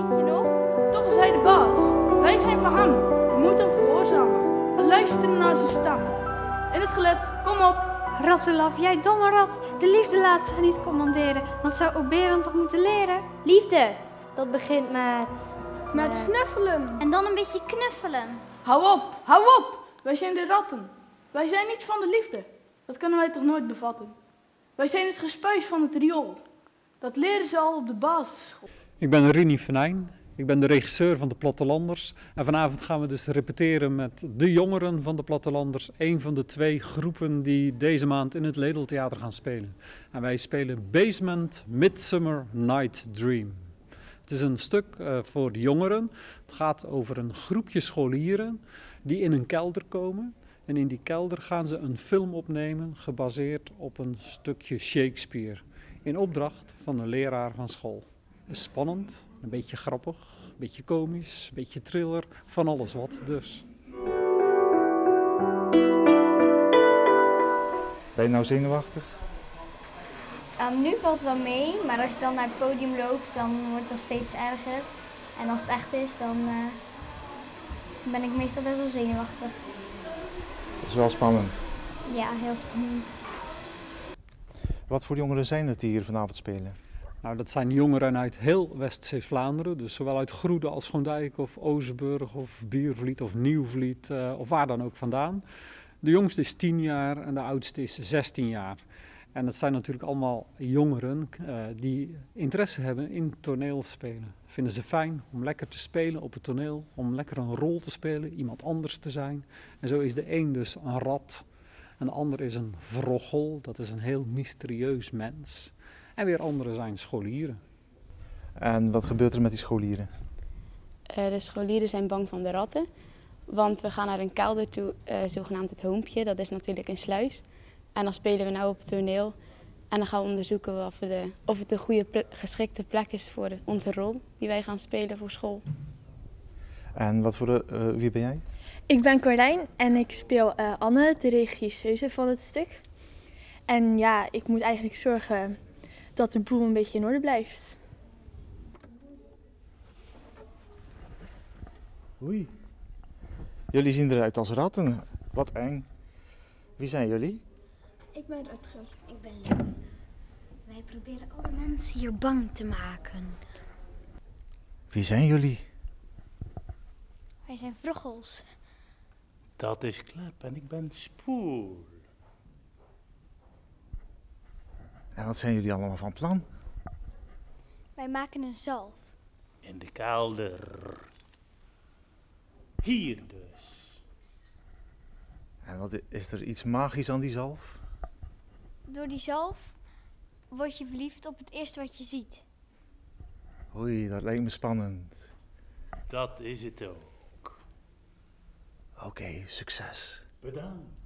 weet je nog? Toch is hij de baas. Wij zijn van hem. We moeten hem gehoorzamen en luisteren naar zijn stem. In het gelet, kom op. Rattenlaf, jij domme rat. De liefde laat zich niet commanderen. Wat zou Oberon toch moeten leren? Liefde, dat begint met... Met snuffelen. En dan een beetje knuffelen. Hou op, hou op. Wij zijn de ratten. Wij zijn niet van de liefde. Dat kunnen wij toch nooit bevatten. Wij zijn het gespuis van het riool. Dat leren ze al op de basisschool. Ik ben Rini Venijn. Ik ben de regisseur van de Plattelanders. En vanavond gaan we dus repeteren met de jongeren van de Plattelanders. Een van de 2 groepen die deze maand in het Ledeltheater gaan spelen. En wij spelen Basement Midsummer Night Dream. Het is een stuk voor de jongeren. Het gaat over een groepje scholieren die in een kelder komen. En in die kelder gaan ze een film opnemen gebaseerd op een stukje Shakespeare. In opdracht van een leraar van school. Het is spannend, een beetje grappig, een beetje komisch, een beetje thriller, van alles wat dus. Ben je nou zenuwachtig? Nu valt het wel mee, maar als je dan naar het podium loopt, dan wordt het dan steeds erger. En als het echt is, dan ben ik meestal best wel zenuwachtig. Dat is wel spannend. Ja, heel spannend. Wat voor jongeren zijn het die hier vanavond spelen? Nou, dat zijn jongeren uit heel Westzee-Vlaanderen, dus zowel uit Groede als Schoondijk of Oostburg of Biervliet of Nieuwvliet of waar dan ook vandaan. De jongste is 10 jaar en de oudste is 16 jaar. En dat zijn natuurlijk allemaal jongeren die interesse hebben in toneelspelen. Vinden ze fijn om lekker te spelen op het toneel, om lekker een rol te spelen, iemand anders te zijn. En zo is de een dus een rat en de ander is een vrochel, dat is een heel mysterieus mens. En weer anderen zijn scholieren. En wat gebeurt er met die scholieren? De scholieren zijn bang van de ratten, want we gaan naar een kelder toe, zogenaamd het Hoompje, dat is natuurlijk een sluis. En dan spelen we nou op het toneel en dan gaan we onderzoeken of het een goede geschikte plek is voor onze rol die wij gaan spelen voor school. En wie ben jij? Ik ben Carlijn en ik speel Anne, de regisseuse van het stuk. En ja, ik moet eigenlijk zorgen dat de boel een beetje in orde blijft. Oei. Jullie zien eruit als ratten. Wat eng. Wie zijn jullie? Ik ben Rutger. Ik ben Lucas. Wij proberen alle mensen hier bang te maken. Wie zijn jullie? Wij zijn vroggels. Dat is Klep en ik ben Spoel. En wat zijn jullie allemaal van plan? Wij maken een zalf. In de kelder. Hier dus. En is er iets magisch aan die zalf? Door die zalf word je verliefd op het eerste wat je ziet. Oei, dat lijkt me spannend. Dat is het ook. Oké, succes. Bedankt.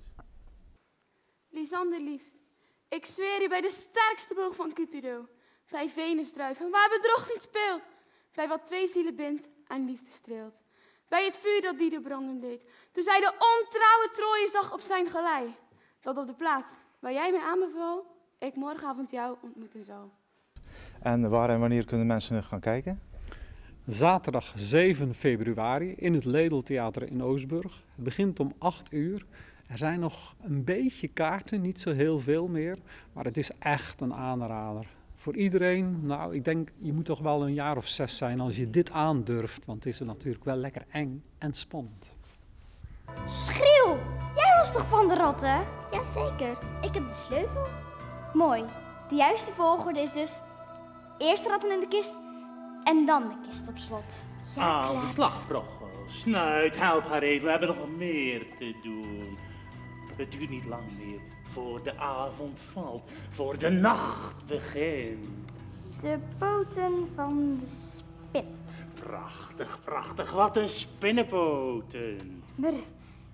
Lisander lief, ik zweer je bij de sterkste boog van Cupido, bij Venusdruif en waar bedrog niet speelt, bij wat 2 zielen bindt en liefde streelt, bij het vuur dat Dido branden deed, toen zij de ontrouwe Troje zag op zijn gelei, dat op de plaats waar jij mij aanbeval, ik morgenavond jou ontmoeten zal. En waar en wanneer kunnen mensen gaan kijken? Zaterdag 7 februari in het Ledeltheater in Oostburg. Het begint om 8 uur. Er zijn nog een beetje kaarten, niet zo heel veel meer, maar het is echt een aanrader. Voor iedereen, nou ik denk je moet toch wel een jaar of 6 zijn als je dit aandurft, want het is natuurlijk wel lekker eng en spannend. Schreeuw! Jij was toch van de ratten? Jazeker, ik heb de sleutel. Mooi. De juiste volgorde is dus eerst de ratten in de kist en dan de kist op slot. Ja, Aan klaar. de slag, Vroggel. Snuit, help haar even. We hebben nog meer te doen. Het duurt niet lang meer voor de avond valt, voor de nacht begint. De poten van de spin. Prachtig, prachtig. Wat een spinnenpoten. Brr.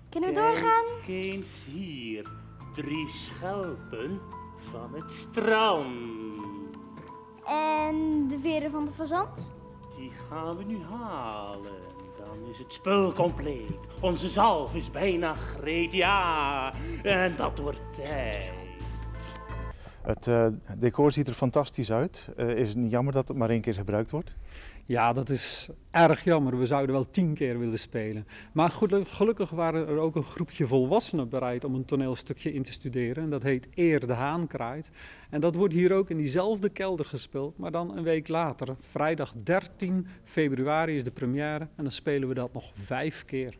Kunnen we doorgaan? Kijk eens hier. 3 schelpen van het strand. En de veren van de fazant? Die gaan we nu halen. Dan is het spul compleet. Onze zalf is bijna gereed, ja. En dat wordt tijd. Het decor ziet er fantastisch uit. Is het niet jammer dat het maar 1 keer gebruikt wordt? Ja, dat is erg jammer. We zouden wel 10 keer willen spelen. Maar gelukkig waren er ook een groepje volwassenen bereid om een toneelstukje in te studeren. En dat heet Eer de Haan kraait. En dat wordt hier ook in diezelfde kelder gespeeld, maar dan een week later. Vrijdag 13 februari is de première en dan spelen we dat nog 5 keer.